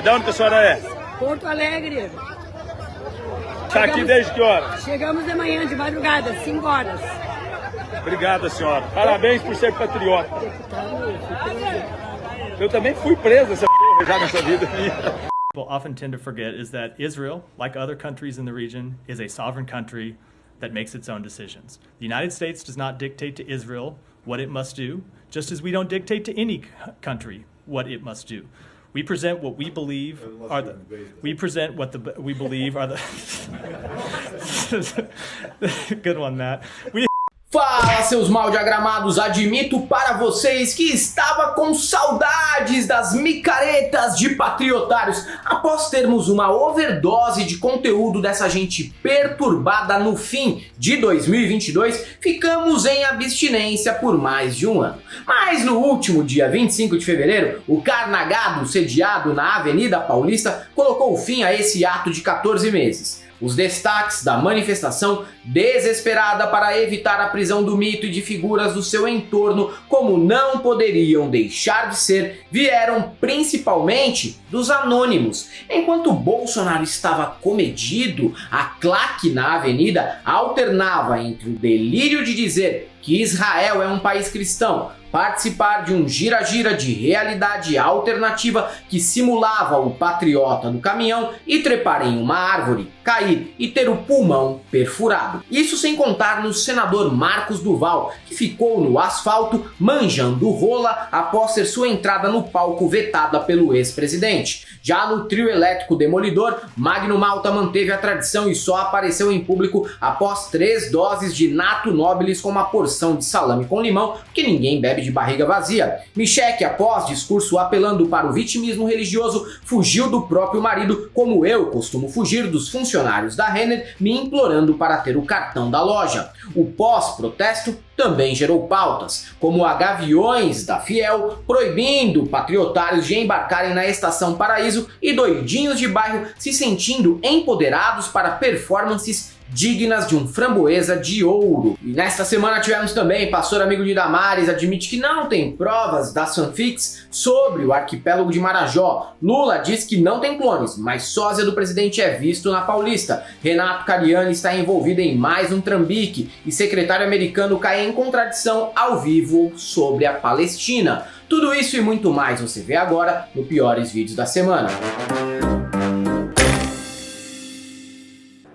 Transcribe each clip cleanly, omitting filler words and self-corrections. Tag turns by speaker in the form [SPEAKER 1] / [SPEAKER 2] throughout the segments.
[SPEAKER 1] De onde que a senhora é?
[SPEAKER 2] Porto Alegre.
[SPEAKER 1] Está aqui desde que hora?
[SPEAKER 2] Chegamos de manhã, de madrugada, 5 horas.
[SPEAKER 1] Obrigado, senhora. Parabéns por ser patriota. Eu também fui preso essa porra já nessa vida minha.
[SPEAKER 3] People often tend to forget is that Israel, like other countries in the region, is a sovereign country that makes its own decisions. The United States does not dictate to Israel what it must do, just as we don't dictate to any country what it must do. We present what we believe are the. We present what we believe are the. Good one, Matt.
[SPEAKER 4] Fala, seus mal diagramados, admito para vocês que estava com saudades das micaretas de patriotários após termos uma overdose de conteúdo dessa gente perturbada no fim de 2022, ficamos em abstinência por mais de um ano. Mas no último dia 25 de fevereiro, o Carnagado sediado na Avenida Paulista colocou fim a esse ato de 14 meses. Os destaques da manifestação, desesperada para evitar a prisão do mito e de figuras do seu entorno, como não poderiam deixar de ser, vieram principalmente dos anônimos. Enquanto Bolsonaro estava comedido, a claque na avenida alternava entre o delírio de dizer que Israel é um país cristão, participar de um gira-gira de realidade alternativa que simulava o patriota do caminhão e trepar em uma árvore, cair e ter o pulmão perfurado. Isso sem contar no senador Marcos Duval, que ficou no asfalto manjando rola após ter sua entrada no palco vetada pelo ex-presidente. Já no trio elétrico demolidor, Magno Malta manteve a tradição e só apareceu em público após 3 doses de Nato Nobilis com uma porção de salame com limão, porque ninguém bebe de barriga vazia. Michele, após discurso apelando para o vitimismo religioso, fugiu do próprio marido, como eu costumo fugir dos funcionários da Renner, me implorando para ter o cartão da loja. O pós-protesto também gerou pautas, como a Gaviões da Fiel proibindo patriotários de embarcarem na Estação Paraíso e doidinhos de bairro se sentindo empoderados para performances dignas de um framboesa de ouro. E nesta semana tivemos também pastor amigo de Damares admite que não tem provas das fanfics sobre o arquipélago de Marajó. Lula diz que não tem clones, mas sósia do presidente é visto na Paulista. Renato Cariani está envolvido em mais um trambique e secretário americano cai em contradição ao vivo sobre a Palestina. Tudo isso e muito mais você vê agora no Piores Vídeos da Semana.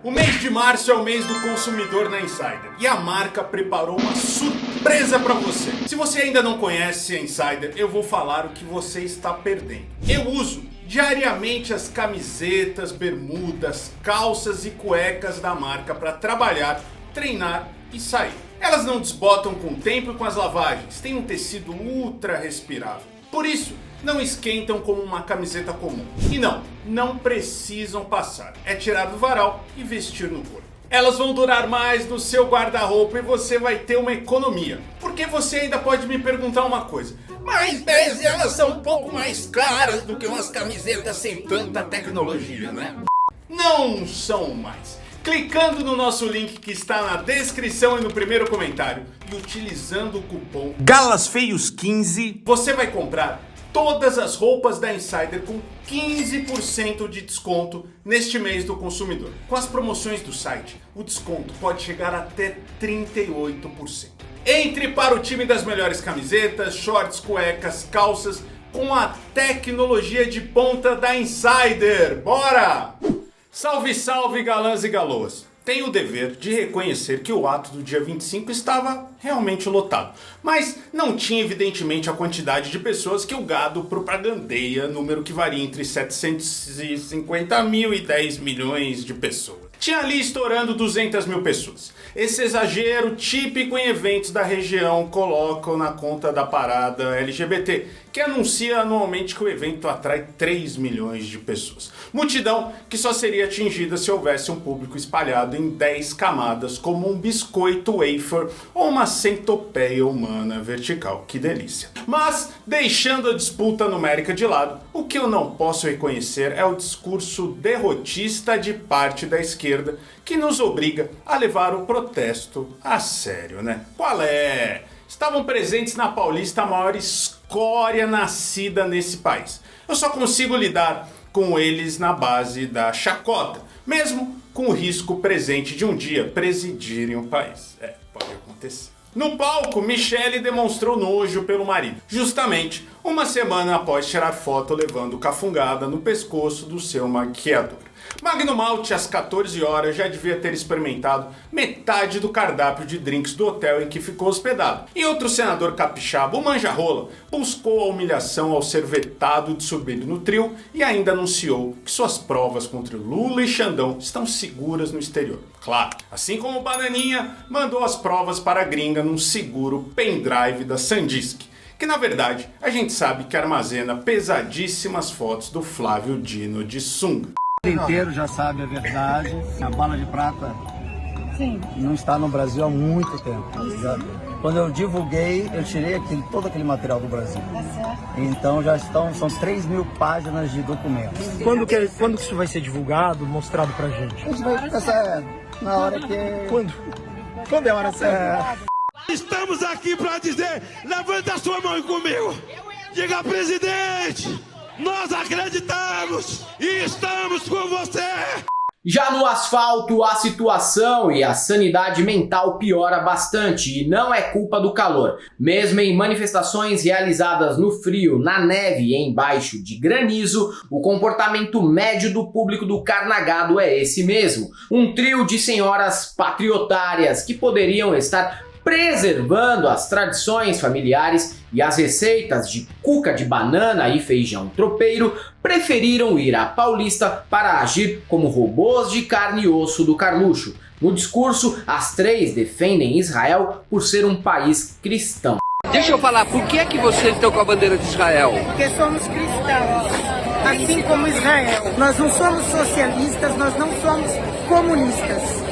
[SPEAKER 5] O mês de março é o mês do consumidor na Insider e a marca preparou uma surpresa para você. Se você ainda não conhece a Insider, eu vou falar o que você está perdendo. Eu uso diariamente as camisetas, bermudas, calças e cuecas da marca para trabalhar, treinar e sair. Elas não desbotam com o tempo e com as lavagens, têm um tecido ultra respirável. Por isso, não esquentam como uma camiseta comum. E não precisam passar. É tirar do varal e vestir no corpo. Elas vão durar mais no seu guarda-roupa e você vai ter uma economia. Porque você ainda pode me perguntar uma coisa.
[SPEAKER 6] Mas elas são um pouco mais caras do que umas camisetas sem tanta tecnologia, né?
[SPEAKER 5] Não são mais. Clicando no nosso link que está na descrição e no primeiro comentário e utilizando o cupom GALASFEIOS15, você vai comprar todas as roupas da Insider com 15% de desconto neste mês do consumidor. Com as promoções do site, o desconto pode chegar até 38%. Entre para o time das melhores camisetas, shorts, cuecas, calças com a tecnologia de ponta da Insider. Bora! Salve, salve, galãs e galoas! Tenho o dever de reconhecer que o ato do dia 25 estava realmente lotado, mas não tinha evidentemente a quantidade de pessoas que o gado propagandeia, número que varia entre 750 mil e 10 milhões de pessoas. Tinha ali estourando 200 mil pessoas. Esse exagero típico em eventos da região colocam na conta da parada LGBT, que anuncia anualmente que o evento atrai 3 milhões de pessoas. Multidão que só seria atingida se houvesse um público espalhado em 10 camadas, como um biscoito wafer ou uma centopeia humana vertical. Que delícia! Mas, deixando a disputa numérica de lado, o que eu não posso reconhecer é o discurso derrotista de parte da esquerda, que nos obriga a levar o protesto a sério, né? Qual é? Estavam presentes na Paulista a maior escória nascida nesse país. Eu só consigo lidar com eles na base da chacota, mesmo com o risco presente de um dia presidirem o país. Pode acontecer. No palco, Michele demonstrou nojo pelo marido, justamente uma semana após tirar foto levando cafungada no pescoço do seu maquiador. Magno Malte, às 14 horas, já devia ter experimentado metade do cardápio de drinks do hotel em que ficou hospedado. E outro senador capixaba, o Manjarrola, buscou a humilhação ao ser vetado de subir no trio e ainda anunciou que suas provas contra Lula e Xandão estão seguras no exterior. Claro, assim como o Bananinha mandou as provas para a gringa num seguro pendrive da Sandisk, que na verdade a gente sabe que armazena pesadíssimas fotos do Flávio Dino de sunga.
[SPEAKER 7] O mundo inteiro já sabe a verdade. A bala de prata não está no Brasil há muito tempo. Quando eu divulguei, eu tirei todo aquele material do Brasil. Então são 3.000 páginas de documentos.
[SPEAKER 8] Quando que isso vai ser divulgado, mostrado pra gente?
[SPEAKER 7] A gente vai pensar na hora que...
[SPEAKER 8] Quando é a hora certa?
[SPEAKER 9] Estamos aqui para dizer, levanta a sua mão comigo. Diga, presidente, nós acreditamos e estamos com você.
[SPEAKER 4] Já no asfalto, a situação e a sanidade mental piora bastante e não é culpa do calor. Mesmo em manifestações realizadas no frio, na neve e embaixo de granizo, o comportamento médio do público do Carnagado é esse mesmo. Um trio de senhoras patriotárias que poderiam estar preservando as tradições familiares e as receitas de cuca de banana e feijão tropeiro, preferiram ir à Paulista para agir como robôs de carne e osso do Carluxo. No discurso, as três defendem Israel por ser um país cristão.
[SPEAKER 10] Deixa eu falar, por que é que vocês estão com a bandeira de Israel?
[SPEAKER 11] Porque somos cristãos, assim como Israel. Nós não somos socialistas, nós não somos comunistas.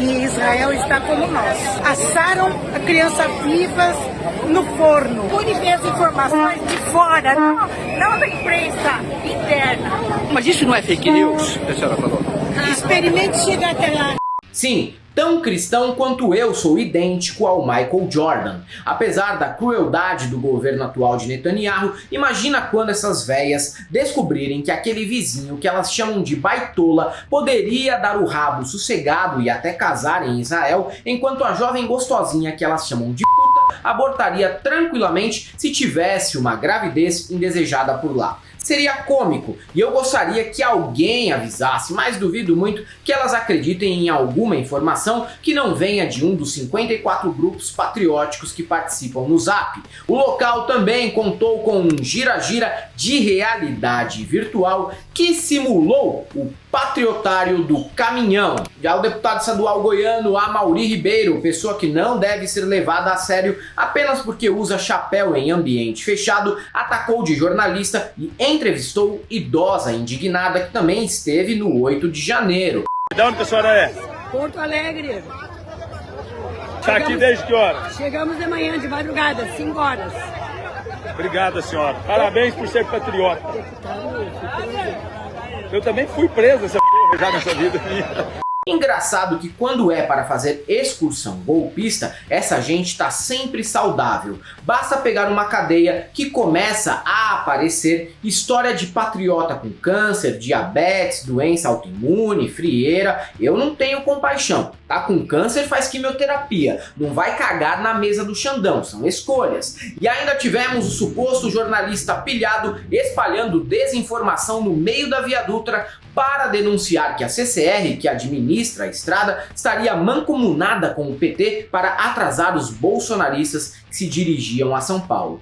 [SPEAKER 11] E Israel está como nós. Assaram crianças vivas no forno. Pure ver as informações de fora, não da imprensa interna.
[SPEAKER 10] Mas isso não é fake news, que a senhora falou?
[SPEAKER 11] Experimente chegar até lá.
[SPEAKER 4] Sim, tão cristão quanto eu sou idêntico ao Michael Jordan. Apesar da crueldade do governo atual de Netanyahu, imagina quando essas véias descobrirem que aquele vizinho que elas chamam de baitola poderia dar o rabo sossegado e até casar em Israel, enquanto a jovem gostosinha que elas chamam de puta abortaria tranquilamente se tivesse uma gravidez indesejada por lá. Seria cômico e eu gostaria que alguém avisasse, mas duvido muito que elas acreditem em alguma informação que não venha de um dos 54 grupos patrióticos que participam no Zap. O local também contou com um gira-gira de realidade virtual que simulou o patriotário do caminhão. Já o deputado estadual goiano Amaury Ribeiro, pessoa que não deve ser levada a sério apenas porque usa chapéu em ambiente fechado, atacou de jornalista e entrevistou idosa indignada que também esteve no 8 de janeiro.
[SPEAKER 1] De onde a senhora é?
[SPEAKER 2] Porto Alegre.
[SPEAKER 1] Está aqui desde que hora?
[SPEAKER 2] Chegamos de manhã, de madrugada, 5 horas.
[SPEAKER 1] Obrigado, senhora. Parabéns por ser patriota. Eu também fui preso essa porra já nessa vida minha.
[SPEAKER 4] Engraçado que quando é para fazer excursão golpista, essa gente tá sempre saudável. Basta pegar uma cadeia que começa a aparecer história de patriota com câncer, diabetes, doença autoimune, frieira. Eu não tenho compaixão. Tá com câncer, faz quimioterapia. Não vai cagar na mesa do Xandão, são escolhas. E ainda tivemos o suposto jornalista pilhado espalhando desinformação no meio da Via Dutra para denunciar que a CCR, que administra a estrada, estaria mancomunada com o PT para atrasar os bolsonaristas que se dirigiam a São Paulo.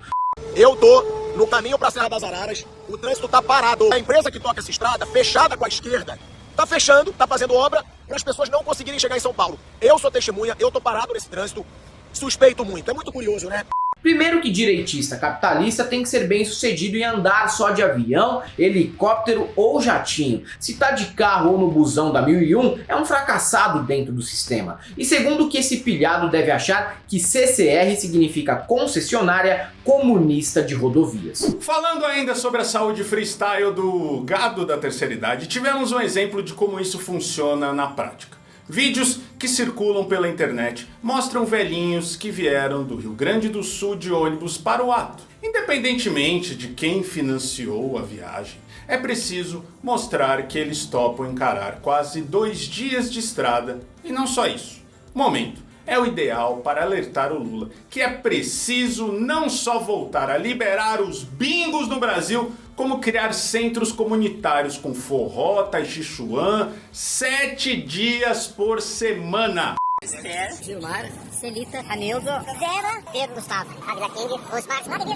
[SPEAKER 12] Eu tô no caminho para a Serra das Araras, o trânsito tá parado. A empresa que toca essa estrada, fechada com a esquerda, tá fechando, tá fazendo obra para as pessoas não conseguirem chegar em São Paulo. Eu sou testemunha, eu tô parado nesse trânsito, suspeito muito, é muito curioso, né?
[SPEAKER 4] Primeiro que direitista capitalista tem que ser bem sucedido em andar só de avião, helicóptero ou jatinho. Se tá de carro ou no busão da 1001, é um fracassado dentro do sistema. E segundo que esse pilhado deve achar que CCR significa concessionária comunista de rodovias.
[SPEAKER 5] Falando ainda sobre a saúde freestyle do gado da terceira idade, tivemos um exemplo de como isso funciona na prática. Vídeos que circulam pela internet mostram velhinhos que vieram do Rio Grande do Sul de ônibus para o ato. Independentemente de quem financiou a viagem, é preciso mostrar que eles topam encarar quase 2 dias de estrada e não só isso. O momento é o ideal para alertar o Lula que é preciso não só voltar a liberar os bingos no Brasil, como criar centros comunitários com forró, tai chi chuan, 7 dias por semana.
[SPEAKER 13] Esther, Gilmar, Celita, Anildo, Zera, Pedro Gustavo, Agra King, Osmar, Jorge,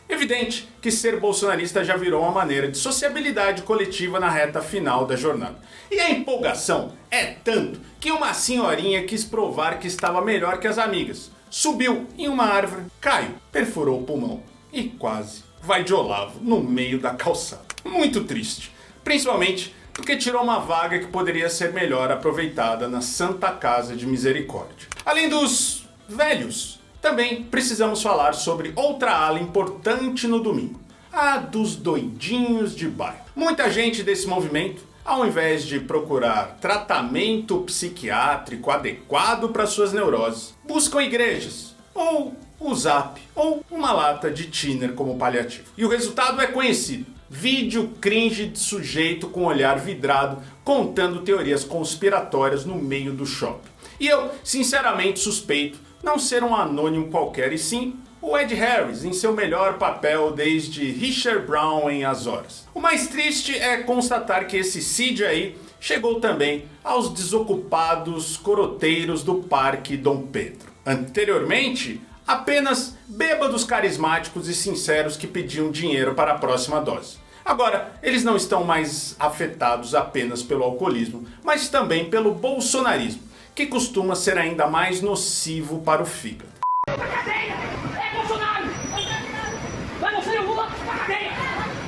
[SPEAKER 5] Evidente que ser bolsonarista já virou uma maneira de sociabilidade coletiva na reta final da jornada. E a empolgação é tanto que uma senhorinha quis provar que estava melhor que as amigas. Subiu em uma árvore, caiu, perfurou o pulmão e quase vai de Olavo no meio da calçada. Muito triste, principalmente porque tirou uma vaga que poderia ser melhor aproveitada na Santa Casa de Misericórdia. Além dos velhos, também precisamos falar sobre outra ala importante no domingo, a dos doidinhos de bairro. Muita gente desse movimento, ao invés de procurar tratamento psiquiátrico adequado para suas neuroses, buscam igrejas, ou o Zap, ou uma lata de thinner como paliativo. E o resultado é conhecido. Vídeo cringe de sujeito com olhar vidrado contando teorias conspiratórias no meio do shopping. E eu, sinceramente, suspeito não ser um anônimo qualquer, e sim o Ed Harris em seu melhor papel desde Richard Brown em As Horas. O mais triste é constatar que esse Cid aí chegou também aos desocupados coroteiros do Parque Dom Pedro. Anteriormente, apenas bêbados carismáticos e sinceros que pediam dinheiro para a próxima dose. Agora, eles não estão mais afetados apenas pelo alcoolismo, mas também pelo bolsonarismo, que costuma ser ainda mais nocivo para o fígado.
[SPEAKER 14] Na cadeia! É Bolsonaro! Vai você e o Lula na cadeia!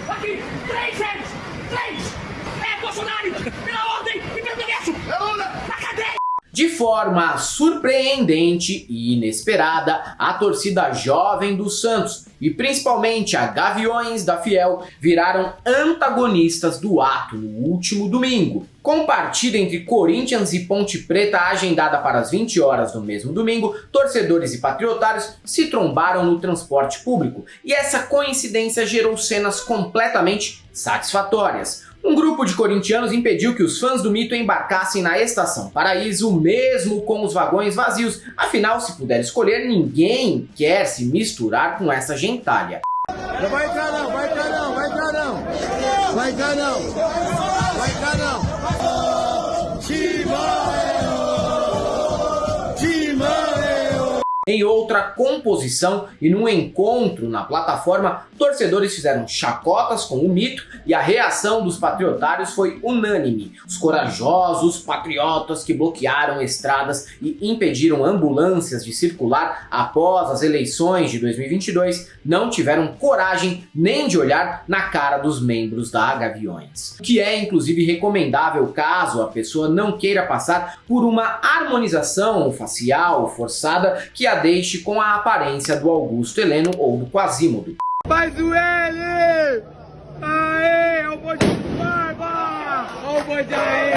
[SPEAKER 14] Aqui, 3 velhos! 3! É Bolsonaro! Pela ordem e pelo ingresso! É Lula! Na cadeia!
[SPEAKER 4] De forma surpreendente e inesperada, a torcida jovem do Santos e principalmente a Gaviões da Fiel viraram antagonistas do ato no último domingo. Com partida entre Corinthians e Ponte Preta agendada para as 20 horas no mesmo domingo, torcedores e patriotários se trombaram no transporte público, e essa coincidência gerou cenas completamente satisfatórias. Um grupo de corintianos impediu que os fãs do mito embarcassem na Estação Paraíso, mesmo com os vagões vazios. Afinal, se puder escolher, ninguém quer se misturar com essa gentalha.
[SPEAKER 9] Não vai entrar não, vai entrar não, vai entrar não. Vai entrar não. Vai entrar não.
[SPEAKER 4] Em outra composição e num encontro na plataforma, torcedores fizeram chacotas com o mito e a reação dos patriotários foi unânime. Os corajosos patriotas que bloquearam estradas e impediram ambulâncias de circular após as eleições de 2022 não tiveram coragem nem de olhar na cara dos membros da Gaviões. O que é inclusive recomendável caso a pessoa não queira passar por uma harmonização facial forçada que a deixe com a aparência do Augusto Heleno ou do Quasimodo.
[SPEAKER 9] Faz o L! Aê, é o boi de barba! Olha o boi de aê!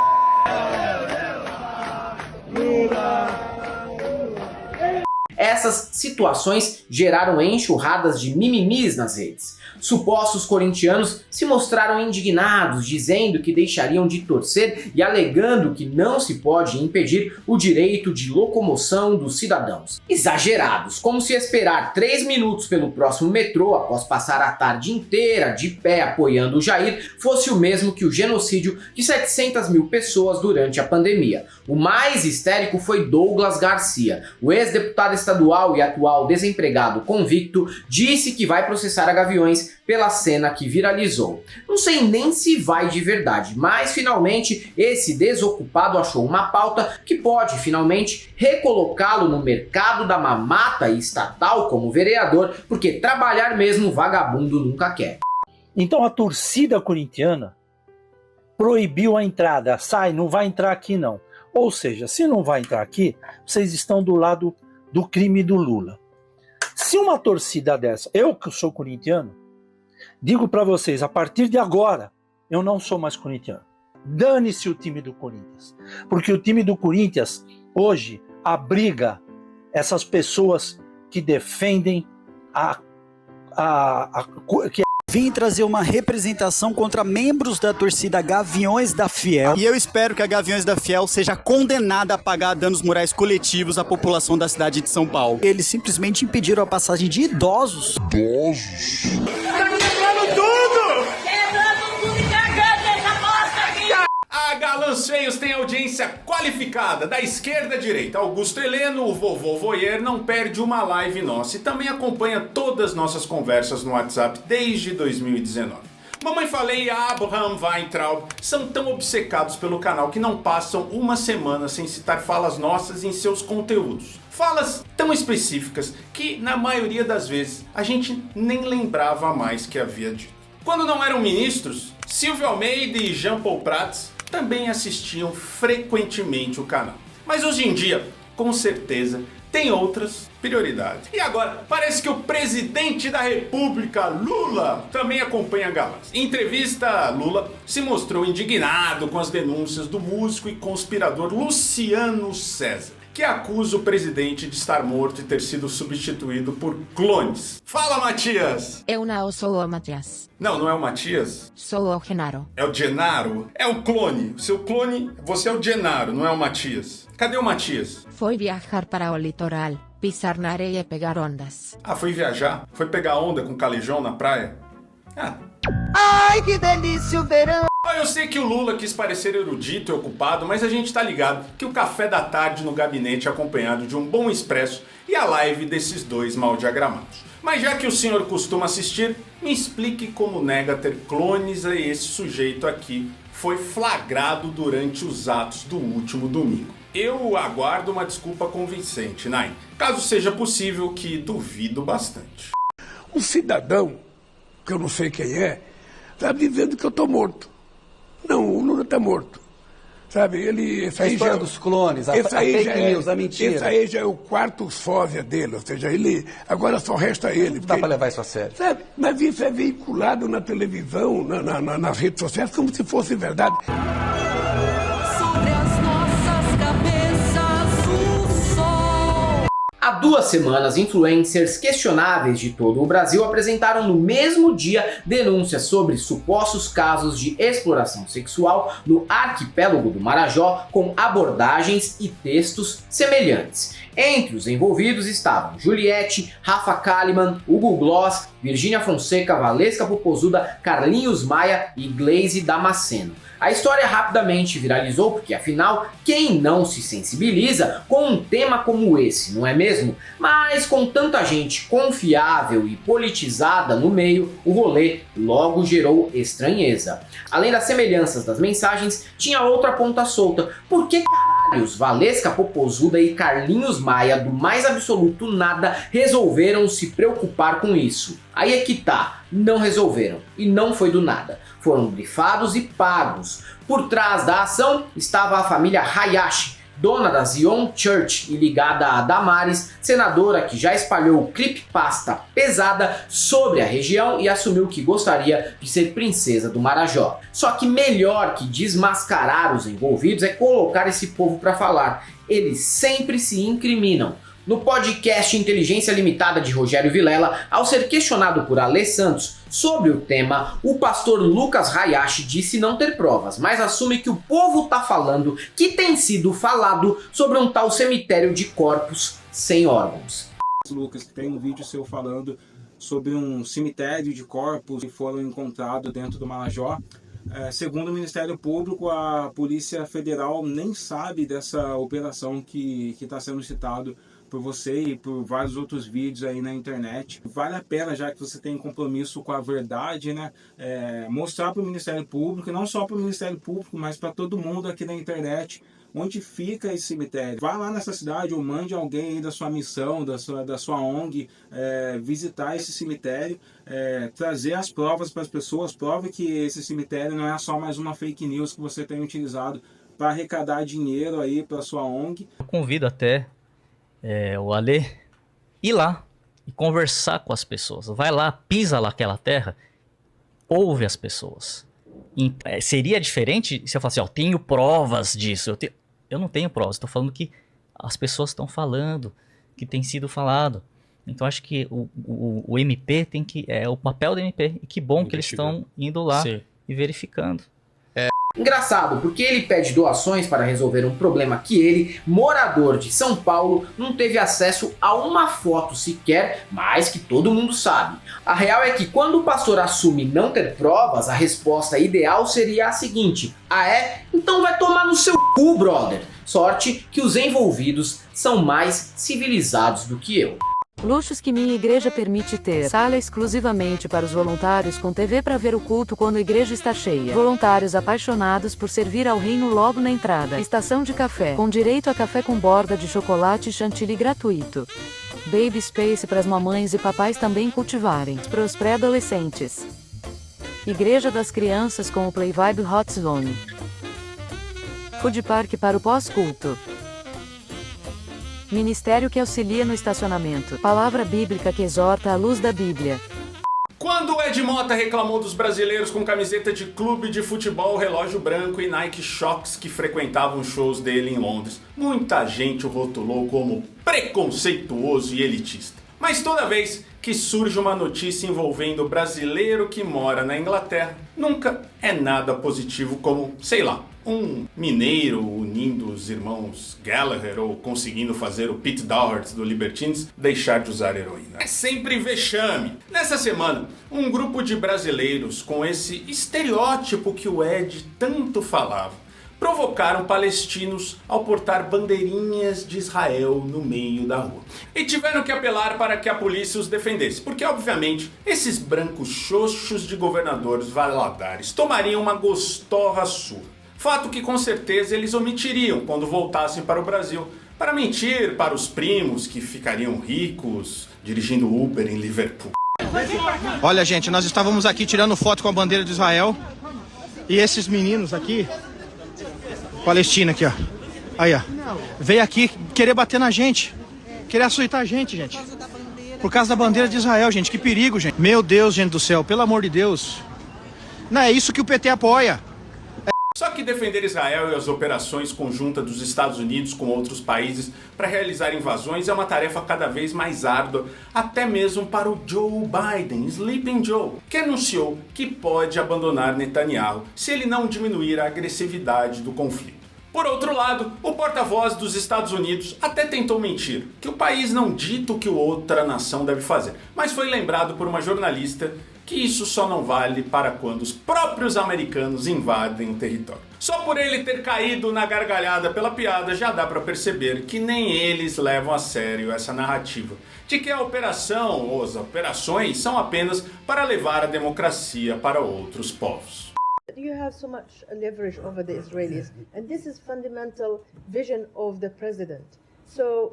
[SPEAKER 4] Essas situações geraram enxurradas de mimimis nas redes. Supostos corintianos se mostraram indignados, dizendo que deixariam de torcer e alegando que não se pode impedir o direito de locomoção dos cidadãos. Exagerados, como se esperar 3 minutos pelo próximo metrô após passar a tarde inteira de pé apoiando o Jair fosse o mesmo que o genocídio de 700 mil pessoas durante a pandemia. O mais histérico foi Douglas Garcia. O ex-deputado estadual e atual desempregado convicto disse que vai processar a Gaviões pela cena que viralizou. Não sei nem se vai de verdade, mas finalmente esse desocupado achou uma pauta que pode finalmente recolocá-lo no mercado da mamata estatal como vereador, porque trabalhar mesmo vagabundo nunca quer.
[SPEAKER 8] Então a torcida corintiana proibiu a entrada, sai, não vai entrar aqui não. Ou seja, se não vai entrar aqui, vocês estão do lado do crime do Lula. Se uma torcida dessa, eu que sou corintiano, digo para vocês, a partir de agora, eu não sou mais corintiano. Dane-se o time do Corinthians. Porque o time do Corinthians, hoje, a briga essas pessoas que defendem
[SPEAKER 15] Vim trazer uma representação contra membros da torcida Gaviões da Fiel. E eu espero que a Gaviões da Fiel seja condenada a pagar danos morais coletivos à população da cidade de São Paulo. Eles simplesmente impediram a passagem de idosos.
[SPEAKER 14] Tá quebrando tudo! Quebrando tudo e cagando essa bosta aqui!
[SPEAKER 5] A Galãs Feios tem audiência qualificada, da esquerda à direita. Augusto Heleno, o vovô Voyeur, não perde uma live nossa e também acompanha todas as nossas conversas no WhatsApp desde 2019. Mamãe Falei e Abraham Weintraub são tão obcecados pelo canal que não passam uma semana sem citar falas nossas em seus conteúdos. Falas tão específicas que, na maioria das vezes, a gente nem lembrava mais que havia dito. Quando não eram ministros, Silvio Almeida e Jean Paul Prats também assistiam frequentemente o canal. Mas hoje em dia, com certeza, tem outras prioridades. E agora, parece que o presidente da República, Lula, também acompanha Galãs. Em entrevista, Lula se mostrou indignado com as denúncias do músico e conspirador Luciano César, que acusa o presidente de estar morto e ter sido substituído por clones. Fala, Matias!
[SPEAKER 16] Eu não sou o Matias.
[SPEAKER 5] Não, não é o Matias?
[SPEAKER 16] Sou o Genaro.
[SPEAKER 5] É o Genaro? É o clone. O seu clone, você é o Genaro, não é o Matias. Cadê o Matias?
[SPEAKER 16] Foi viajar para o litoral, pisar na areia e pegar ondas.
[SPEAKER 5] Ah, foi viajar? Foi pegar onda com calejão na praia? Ah.
[SPEAKER 14] Ai, que delícia o verão!
[SPEAKER 5] Eu sei que o Lula quis parecer erudito e ocupado, mas a gente tá ligado que o café da tarde no gabinete é acompanhado de um bom expresso e a live desses dois mal diagramados. Mas já que o senhor costuma assistir, me explique como nega ter clones a esse sujeito aqui foi flagrado durante os atos do último domingo. Eu aguardo uma desculpa convincente, Nai. Caso seja possível, que duvido bastante.
[SPEAKER 17] Um cidadão, que eu não sei quem é, tá dizendo que eu tô morto. Não, o Lula tá morto. Sabe, ele...
[SPEAKER 7] A história dos clones, a fake news, a mentira.
[SPEAKER 17] Esse aí já é o quarto sósia dele, ou seja, ele... Agora só resta ele.
[SPEAKER 7] Não dá pra levar isso a sério.
[SPEAKER 17] Sabe, mas isso é veiculado na televisão, nas redes sociais, como se fosse verdade.
[SPEAKER 14] Sobre as nossas cabeças o sol.
[SPEAKER 4] Há 2 semanas, influencers questionáveis de todo o Brasil apresentaram no mesmo dia denúncias sobre supostos casos de exploração sexual no arquipélago do Marajó, com abordagens e textos semelhantes. Entre os envolvidos estavam Juliette, Rafa Kalimann, Hugo Gloss, Virgínia Fonseca, Valesca Popozuda, Carlinhos Maia e Glaze Damasceno. A história rapidamente viralizou porque, afinal, quem não se sensibiliza com um tema como esse, não é mesmo? Mas com tanta gente confiável e politizada no meio, o rolê logo gerou estranheza. Além das semelhanças das mensagens, tinha outra ponta solta. Por que caralhos Valesca Popozuda e Carlinhos Maia, do mais absoluto nada, resolveram se preocupar com isso? Aí é que tá, não resolveram, e não foi do nada. Foram brifados e pagos. Por trás da ação estava a família Hayashi, dona da Zion Church e ligada a Damares, senadora que já espalhou creepypasta pesada sobre a região e assumiu que gostaria de ser princesa do Marajó. Só que melhor que desmascarar os envolvidos é colocar esse povo para falar. Eles sempre se incriminam. No podcast Inteligência Limitada de Rogério Vilela, ao ser questionado por Alê Santos sobre o tema, o pastor Lucas Hayashi disse não ter provas, mas assume que o povo tá falando que tem sido falado sobre um tal cemitério de corpos sem órgãos.
[SPEAKER 18] Lucas, tem um vídeo seu falando sobre um cemitério de corpos que foram encontrados dentro do Marajó. Segundo o Ministério Público, a Polícia Federal nem sabe dessa operação que está sendo citado por você e por vários outros vídeos aí na internet. Vale a pena, já que você tem compromisso com a verdade, né? Mostrar para o Ministério Público, e não só para o Ministério Público, mas para todo mundo aqui na internet, onde fica esse cemitério. Vá lá nessa cidade ou mande alguém aí da sua missão, da sua ONG, visitar esse cemitério, trazer as provas para as pessoas, prove que esse cemitério não é só mais uma fake news que você tem utilizado para arrecadar dinheiro aí para sua ONG.
[SPEAKER 19] Eu convido até o Alê ir lá e conversar com as pessoas. Vai lá, pisa lá aquela terra, ouve as pessoas. Seria diferente se eu falasse, eu tenho provas disso. Eu não tenho provas, estou falando que as pessoas estão falando. que tem sido falado. Então acho que o MP tem que... É o papel do MP. E que bom que eles estão indo lá e verificando.
[SPEAKER 4] Engraçado, porque ele pede doações para resolver um problema que ele, morador de São Paulo, não teve acesso a uma foto sequer, mas que todo mundo sabe. A real é que quando o pastor assume não ter provas, a resposta ideal seria a seguinte: ah é? Então vai tomar no seu cu, brother. Sorte que os envolvidos são mais civilizados do que eu.
[SPEAKER 20] Luxos que minha igreja permite ter. Sala exclusivamente para os voluntários com TV para ver o culto quando a igreja está cheia. Voluntários apaixonados por servir ao reino logo na entrada. Estação de café, com direito a café com borda de chocolate chantilly gratuito. Baby space para as mamães e papais também cultivarem. Para os pré-adolescentes. Igreja das crianças com o Play Vibe Hot Zone. Food Park para o pós-culto. Ministério que auxilia no estacionamento. Palavra bíblica que exorta à luz da Bíblia.
[SPEAKER 5] Quando o Ed Mota reclamou dos brasileiros com camiseta de clube de futebol, relógio branco e Nike Shox que frequentavam shows dele em Londres, muita gente o rotulou como preconceituoso e elitista. Mas toda vez que surge uma notícia envolvendo o brasileiro que mora na Inglaterra, nunca é nada positivo como, sei lá, um mineiro unindo os irmãos Gallagher ou conseguindo fazer o Pete Doherty do Libertines deixar de usar heroína. É sempre vexame. Nessa semana, um grupo de brasileiros com esse estereótipo que o Ed tanto falava, provocaram palestinos ao portar bandeirinhas de Israel no meio da rua. E tiveram que apelar para que a polícia os defendesse, porque obviamente esses brancos xoxos de governadores Valadares tomariam uma gostorra sua. Fato que com certeza eles omitiriam quando voltassem para o Brasil, para mentir para os primos que ficariam ricos dirigindo Uber em Liverpool.
[SPEAKER 21] Olha, gente, nós estávamos aqui tirando foto com a bandeira de Israel e esses meninos aqui, Palestina aqui, ó, aí ó, veio aqui querer bater na gente, querer açoitar a gente, gente, por causa da bandeira de Israel, gente, que perigo, gente. Meu Deus, gente do céu, pelo amor de Deus, não é isso que o PT apoia.
[SPEAKER 5] Só que defender Israel e as operações conjuntas dos Estados Unidos com outros países para realizar invasões é uma tarefa cada vez mais árdua, até mesmo para o Joe Biden, Sleeping Joe, que anunciou que pode abandonar Netanyahu se ele não diminuir a agressividade do conflito. Por outro lado, o porta-voz dos Estados Unidos até tentou mentir, que o país não dita o que outra nação deve fazer, mas foi lembrado por uma jornalista que isso só não vale para quando os próprios americanos invadem o território. Só por ele ter caído na gargalhada pela piada já dá para perceber que nem eles levam a sério essa narrativa de que a operação ou as operações são apenas para levar a democracia para outros povos.
[SPEAKER 22] You have so much leverage over the Israelis, and this is fundamental vision of the president. So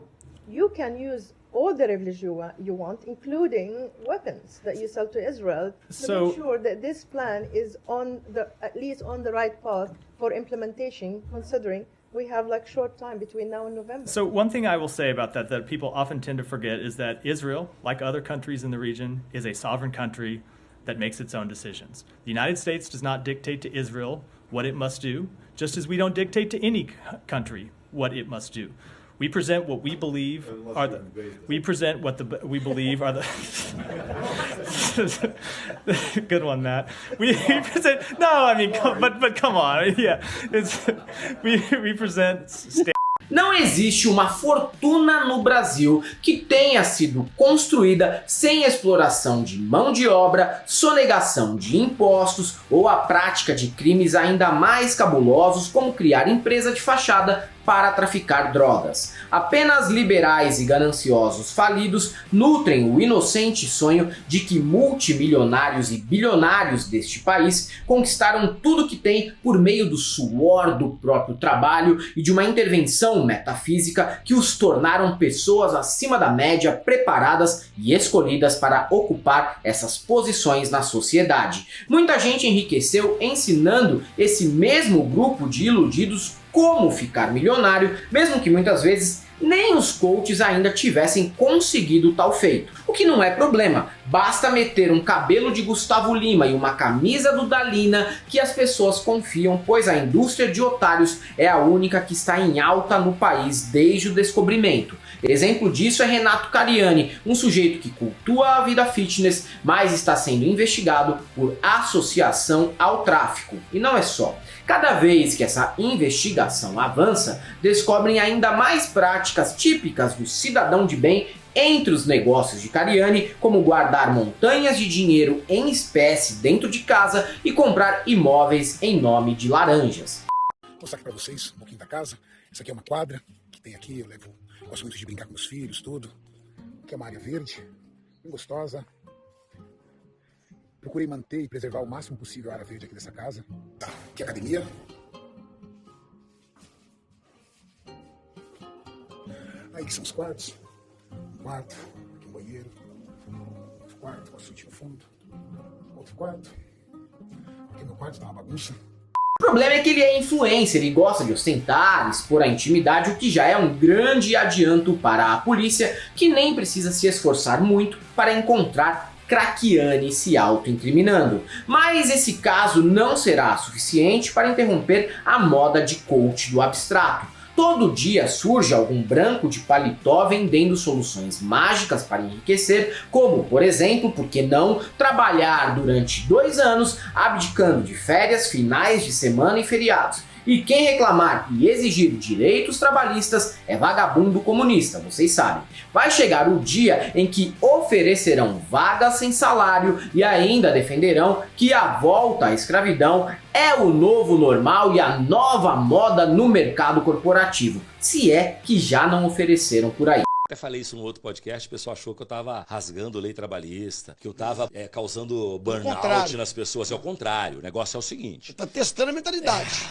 [SPEAKER 22] you can use all the leverage you want, including weapons that you sell to Israel, to make sure that this plan is at least on the right path for implementation, considering we have like short time between now and November.
[SPEAKER 3] So one thing I will say about that people often tend to forget is that Israel, like other countries in the region, is a sovereign country that makes its own decisions. The United States does not dictate to Israel what it must do, just as we don't dictate to any country what it must do. We present what we believe are the. We present what we believe are the. Good one, Matt. We present. No, I mean, but come on, yeah. We present.
[SPEAKER 4] Não existe uma fortuna no Brasil que tenha sido construída sem exploração de mão de obra, sonegação de impostos ou a prática de crimes ainda mais cabulosos como criar empresa de fachada para traficar drogas. Apenas liberais e gananciosos falidos nutrem o inocente sonho de que multimilionários e bilionários deste país conquistaram tudo que tem por meio do suor do próprio trabalho e de uma intervenção metafísica que os tornaram pessoas acima da média, preparadas e escolhidas para ocupar essas posições na sociedade. Muita gente enriqueceu ensinando esse mesmo grupo de iludidos como ficar milionário, mesmo que muitas vezes nem os coaches ainda tivessem conseguido tal feito. O que não é problema, basta meter um cabelo de Gustavo Lima e uma camisa do Dalina que as pessoas confiam, pois a indústria de otários é a única que está em alta no país desde o descobrimento. Exemplo disso é Renato Cariani, um sujeito que cultua a vida fitness, mas está sendo investigado por associação ao tráfico. E não é só. Cada vez que essa investigação avança, descobrem ainda mais práticas típicas do cidadão de bem entre os negócios de Cariani, como guardar montanhas de dinheiro em espécie dentro de casa e comprar imóveis em nome de laranjas.
[SPEAKER 6] Vou mostrar aqui pra vocês um pouquinho da casa. Essa aqui é uma quadra que tem aqui, gosto muito de brincar com meus filhos, tudo. Aqui é uma área verde, bem gostosa. Procurei manter e preservar o máximo possível a área verde aqui dessa casa. Tá, aqui é a academia. Aí que são os quartos. Um quarto, aqui um banheiro. Outro quarto, com a suíte no fundo. Outro quarto. Aqui meu quarto tá uma bagunça.
[SPEAKER 4] O problema é que ele é influencer e gosta de ostentar, expor a intimidade, o que já é um grande adianto para a polícia, que nem precisa se esforçar muito para encontrar Craquiani se auto-incriminando. Mas esse caso não será suficiente para interromper a moda de coach do abstrato. Todo dia surge algum branco de paletó vendendo soluções mágicas para enriquecer, como, por exemplo, por que não trabalhar durante 2 anos abdicando de férias, finais de semana e feriados. E quem reclamar e exigir direitos trabalhistas é vagabundo comunista, vocês sabem. Vai chegar o dia em que oferecerão vagas sem salário e ainda defenderão que a volta à escravidão é o novo normal e a nova moda no mercado corporativo, se é que já não ofereceram por aí.
[SPEAKER 10] Até falei isso no outro podcast, o pessoal achou que eu tava rasgando lei trabalhista, que eu tava causando burnout nas pessoas. É o contrário, o negócio é o seguinte. Você
[SPEAKER 6] tá testando a mentalidade.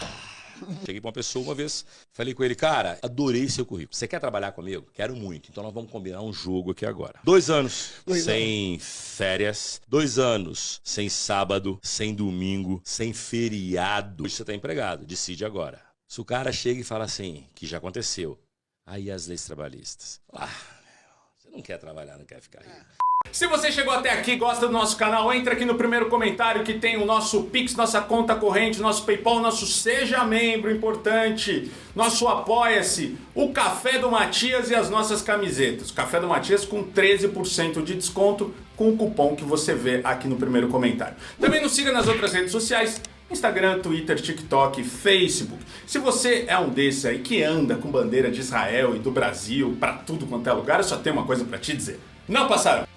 [SPEAKER 10] Cheguei pra uma pessoa uma vez, falei com ele, cara, adorei seu currículo. Você quer trabalhar comigo? Quero muito. Então nós vamos combinar um jogo aqui agora. 2 anos sem férias, 2 anos sem sábado, sem domingo, sem feriado. Você tá empregado, decide agora. Se o cara chega e fala assim, que já aconteceu, aí as leis trabalhistas. Você não quer trabalhar, não quer ficar rico.
[SPEAKER 5] Se você chegou até aqui e gosta do nosso canal, entra aqui no primeiro comentário que tem o nosso Pix, nossa conta corrente, nosso PayPal, nosso Seja Membro, importante, nosso Apoia-se, o Café do Matias e as nossas camisetas. Café do Matias com 13% de desconto com o cupom que você vê aqui no primeiro comentário. Também nos siga nas outras redes sociais, Instagram, Twitter, TikTok, Facebook. Se você é um desses aí que anda com bandeira de Israel e do Brasil pra tudo quanto é lugar, eu só tenho uma coisa pra te dizer. Não passaram!